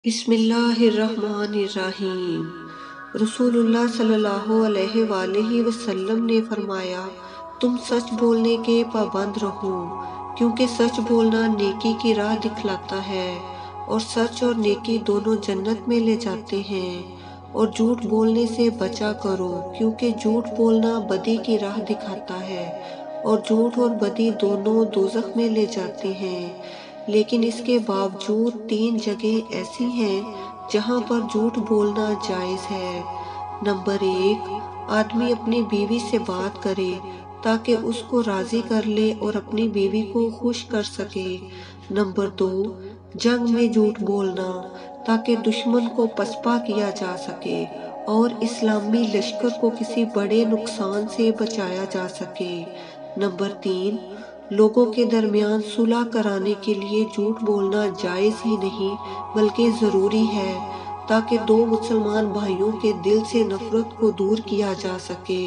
بسم اللہ الرحمن الرحیم۔ رسول اللہ صلی اللہ علیہ وآلہ وسلم نے فرمایا، تم سچ بولنے کے پابند رہو، کیونکہ سچ بولنا نیکی کی راہ دکھلاتا ہے، اور سچ اور نیکی دونوں جنت میں لے جاتے ہیں۔ اور جھوٹ بولنے سے بچا کرو، کیونکہ جھوٹ بولنا بدی کی راہ دکھاتا ہے، اور جھوٹ اور بدی دونوں دوزخ میں لے جاتے ہیں۔ لیکن اس کے باوجود 3 جگہیں ایسی ہیں جہاں پر جھوٹ بولنا جائز ہے۔ نمبر 1، آدمی اپنی بیوی سے بات کرے تاکہ اس کو راضی کر لے اور اپنی بیوی کو خوش کر سکے۔ نمبر 2، جنگ میں جھوٹ بولنا تاکہ دشمن کو پسپا کیا جا سکے اور اسلامی لشکر کو کسی بڑے نقصان سے بچایا جا سکے۔ نمبر 3، لوگوں کے درمیان صلح کرانے کے لیے جھوٹ بولنا جائز ہی نہیں بلکہ ضروری ہے، تاکہ 2 مسلمان بھائیوں کے دل سے نفرت کو دور کیا جا سکے۔